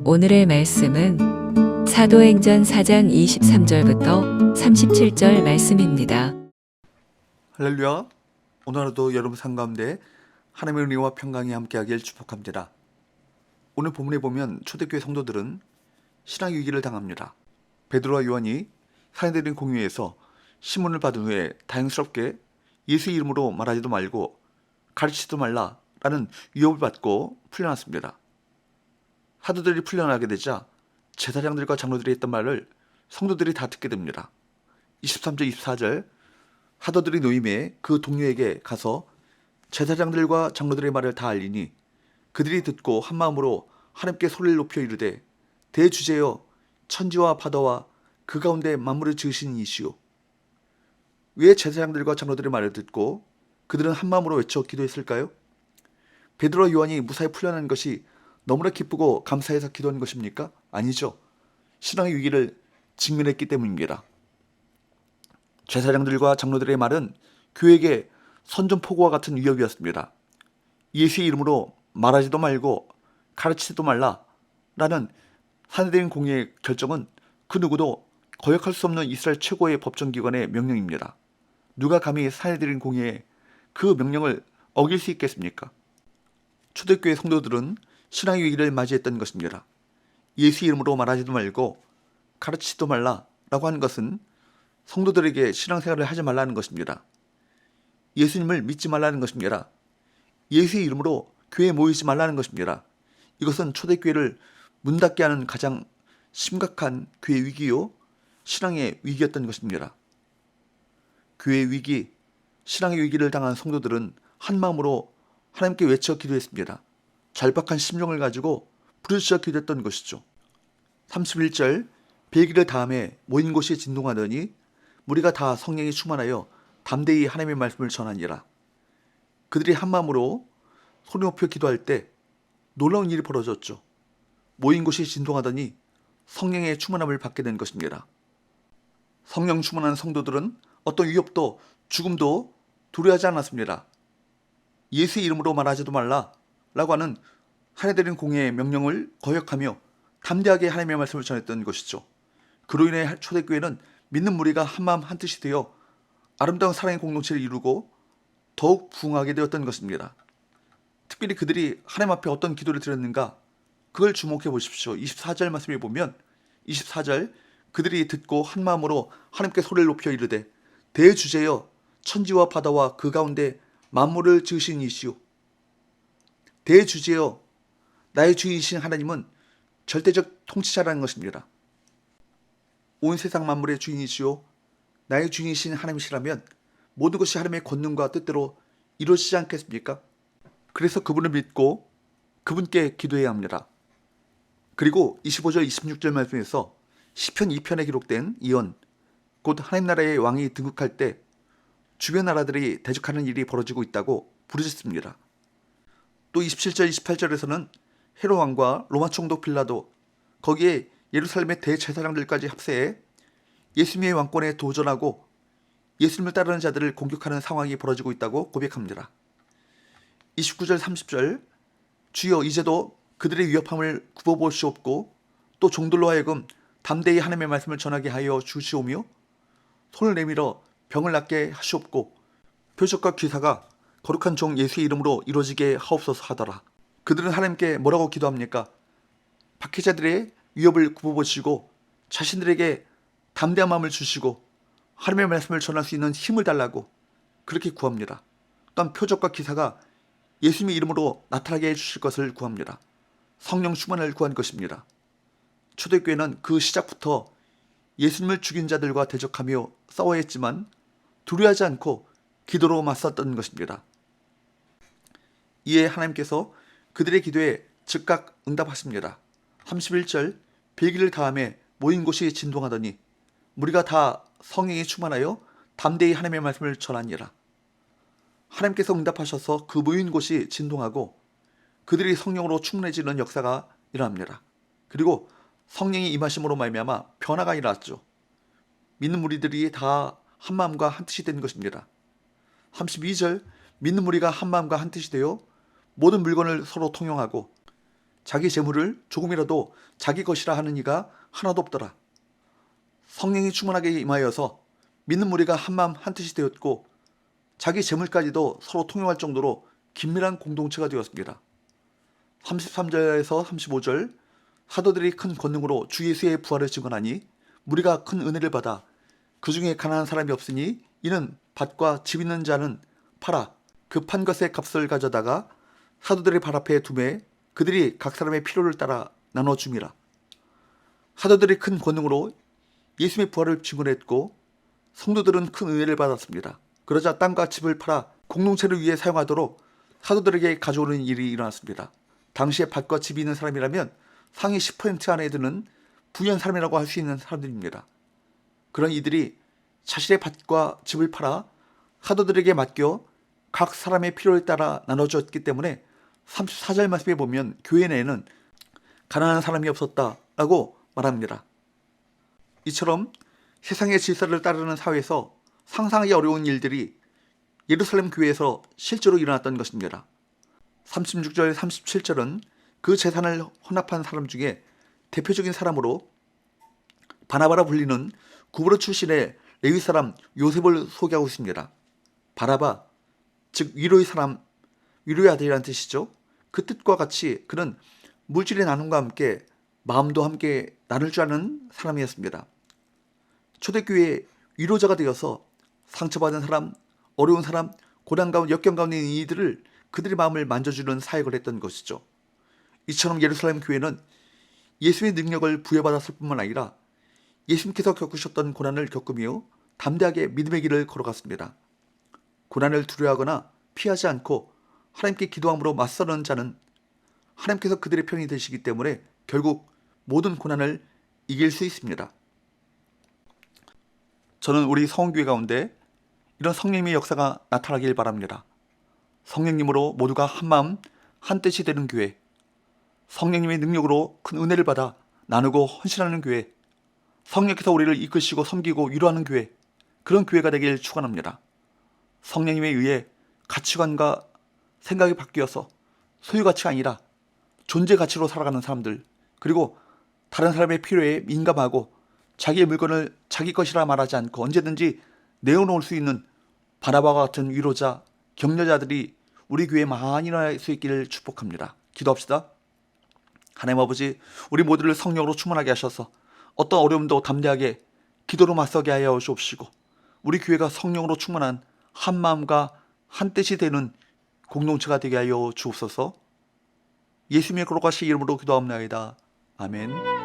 오늘의 말씀은 사도행전 4장 23절부터 37절 말씀입니다. 할렐루야. 오늘 하루도 여러분 삶 가운데 하나님의 은혜와 평강이 함께하길 축복합니다. 오늘 본문에 보면 초대교회 성도들은 신앙 위기를 당합니다. 베드로와 요한이 사내들인 공회에서 신문을 받은 후에 다행스럽게 예수 이름으로 말하지도 말고 가르치지도 말라라는 위협을 받고 풀려났습니다. 사도들이 풀려나게 되자 제사장들과 장로들이 했던 말을 성도들이 다 듣게 됩니다. 23절 24절 사도들이 노임에 그 동료에게 가서 제사장들과 장로들의 말을 다 알리니 그들이 듣고 한마음으로 하나님께 소리를 높여 이르되 대주제여 천지와 바다와 그 가운데 만물을 지으신 이시오. 왜 제사장들과 장로들의 말을 듣고 그들은 한마음으로 외쳐 기도했을까요? 베드로와 요한이 무사히 풀려난 것이 너무나 기쁘고 감사해서 기도한 것입니까? 아니죠. 신앙의 위기를 직면했기 때문입니다. 제사장들과 장로들의 말은 교회에게 선전포고와 같은 위협이었습니다. 예수의 이름으로 말하지도 말고 가르치지도 말라라는 사내들인 공회의 결정은 그 누구도 거역할 수 없는 이스라엘 최고의 법정기관의 명령입니다. 누가 감히 사내들인 공회에 그 명령을 어길 수 있겠습니까? 초대교회 성도들은 신앙의 위기를 맞이했던 것입니다. 예수 이름으로 말하지도 말고 가르치지도 말라라고 하는 것은 성도들에게 신앙생활을 하지 말라는 것입니다. 예수님을 믿지 말라는 것입니다. 예수의 이름으로 교회에 모이지 말라는 것입니다. 이것은 초대교회를 문 닫게 하는 가장 심각한 교회 위기요, 신앙의 위기였던 것입니다. 교회 위기, 신앙의 위기를 당한 성도들은 한마음으로 하나님께 외쳐 기도했습니다. 절박한 심령을 가지고 부르짖어 기도했던 것이죠. 31절 배기를 다음에 모인 곳이 진동하더니 무리가 다 성령이 충만하여 담대히 하나님의 말씀을 전하니라. 그들이 한마음으로 소리 높여 기도할 때 놀라운 일이 벌어졌죠. 모인 곳이 진동하더니 성령의 충만함을 받게 된 것입니다. 성령 충만한 성도들은 어떤 위협도 죽음도 두려워하지 않았습니다. 예수의 이름으로 말하지도 말라라고 하는 사내들인 공회의 명령을 거역하며 담대하게 하나님의 말씀을 전했던 것이죠. 그로 인해 초대교회는 믿는 무리가 한마음 한뜻이 되어 아름다운 사랑의 공동체를 이루고 더욱 부흥하게 되었던 것입니다. 특별히 그들이 하나님 앞에 어떤 기도를 드렸는가, 그걸 주목해 보십시오. 24절 말씀에 보면 24절 그들이 듣고 한마음으로 하나님께 소리를 높여 이르되 대주제여 천지와 바다와 그 가운데 만물을 지으신 이시오. 대주제여, 나의 주인이신 하나님은 절대적 통치자라는 것입니다. 온 세상 만물의 주인이시오, 나의 주인이신 하나님이시라면 모든 것이 하나님의 권능과 뜻대로 이루어지지 않겠습니까? 그래서 그분을 믿고 그분께 기도해야 합니다. 그리고 25절 26절 말씀에서 시편 2편에 기록된 예언, 곧 하나님 나라의 왕이 등극할 때 주변 나라들이 대적하는 일이 벌어지고 있다고 부르짖습니다. 또 27절 28절에서는 헤롯 왕과 로마 총독 빌라도, 거기에 예루살렘의 대제사장들까지 합세해 예수님의 왕권에 도전하고 예수님을 따르는 자들을 공격하는 상황이 벌어지고 있다고 고백합니다. 29절 30절 주여 이제도 그들의 위협함을 굽어보시옵고 또 종들로 하여금 담대히 하나님의 말씀을 전하게 하여 주시오며 손을 내밀어 병을 낫게 하시옵고 표적과 기사가 거룩한 종 예수의 이름으로 이루어지게 하옵소서 하더라. 그들은 하나님께 뭐라고 기도합니까? 박해자들의 위협을 굽어보시고 자신들에게 담대한 마음을 주시고 하나님의 말씀을 전할 수 있는 힘을 달라고 그렇게 구합니다. 또한 표적과 기사가 예수님의 이름으로 나타나게 해주실 것을 구합니다. 성령 충만을 구한 것입니다. 초대교회는 그 시작부터 예수님을 죽인 자들과 대적하며 싸워야 했지만 두려워하지 않고 기도로 맞섰던 것입니다. 이에 하나님께서 그들의 기도에 즉각 응답하십니다. 31절 배기를 다음에 모인 곳이 진동하더니 무리가 다 성령이 충만하여 담대히 하나님의 말씀을 전하니라. 하나님께서 응답하셔서 그 모인 곳이 진동하고 그들이 성령으로 충만해지는 역사가 일어납니다. 그리고 성령이 임하심으로 말미암아 변화가 일어났죠. 믿는 무리들이 다 한마음과 한뜻이 된 것입니다. 32절 믿는 무리가 한마음과 한뜻이 되어 모든 물건을 서로 통용하고 자기 재물을 조금이라도 자기 것이라 하는 이가 하나도 없더라. 성령이 충만하게 임하여서 믿는 무리가 한마음 한뜻이 되었고 자기 재물까지도 서로 통용할 정도로 긴밀한 공동체가 되었습니다. 33절에서 35절 사도들이 큰 권능으로 주 예수의 부활을 증언하니 무리가 큰 은혜를 받아 그 중에 가난한 사람이 없으니 이는 밭과 집 있는 자는 팔아 그 판 것의 값을 가져다가 사도들의 발 앞에 두매 그들이 각 사람의 필요를 따라 나눠줌이라. 사도들이 큰 권능으로 예수의 부활을 증언했고 성도들은 큰 은혜를 받았습니다. 그러자 땅과 집을 팔아 공동체를 위해 사용하도록 사도들에게 가져오는 일이 일어났습니다. 당시에 밭과 집이 있는 사람이라면 상위 10% 안에 드는 부유한 사람이라고 할 수 있는 사람들입니다. 그런 이들이 자신의 밭과 집을 팔아 사도들에게 맡겨 각 사람의 필요에 따라 나눠주었기 때문에 34절 말씀에 보면 교회 내에는 가난한 사람이 없었다라고 말합니다. 이처럼 세상의 질서를 따르는 사회에서 상상하기 어려운 일들이 예루살렘 교회에서 실제로 일어났던 것입니다. 36절, 37절은 그 재산을 헌납한 사람 중에 대표적인 사람으로 바나바라 불리는 구브로 출신의 레위 사람 요셉을 소개하고 있습니다. 바나바, 즉 위로의 사람, 위로의 아들이라는 뜻이죠. 그 뜻과 같이 그는 물질의 나눔과 함께 마음도 함께 나눌 줄 아는 사람이었습니다. 초대교회의 위로자가 되어서 상처받은 사람, 어려운 사람, 고난 가운데 역경 가운데 있는 이들을 그들의 마음을 만져주는 사역을 했던 것이죠. 이처럼 예루살렘 교회는 예수의 능력을 부여받았을 뿐만 아니라 예수님께서 겪으셨던 고난을 겪으며 담대하게 믿음의 길을 걸어갔습니다. 고난을 두려워하거나 피하지 않고 하나님께 기도함으로 맞서는 자는 하나님께서 그들의 편이 되시기 때문에 결국 모든 고난을 이길 수 있습니다. 저는 우리 성원교회 가운데 이런 성령님의 역사가 나타나길 바랍니다. 성령님으로 모두가 한마음 한뜻이 되는 교회, 성령님의 능력으로 큰 은혜를 받아 나누고 헌신하는 교회, 성령께서 우리를 이끄시고 섬기고 위로하는 교회, 그런 교회가 되길 축원합니다. 성령님에 의해 가치관과 생각이 바뀌어서 소유가치가 아니라 존재 가치로 살아가는 사람들, 그리고 다른 사람의 필요에 민감하고 자기의 물건을 자기 것이라 말하지 않고 언제든지 내어놓을 수 있는 바나바와 같은 위로자, 격려자들이 우리 교회에 많이 일어날 수 있기를 축복합니다. 기도합시다. 하나님 아버지, 우리 모두를 성령으로 충만하게 하셔서 어떤 어려움도 담대하게 기도로 맞서게 하여 주옵시고 우리 교회가 성령으로 충만한 한 마음과 한 뜻이 되는 공동체가 되게 하여 주옵소서. 예수님의 거룩하신 이름으로 기도합나이다. 아멘.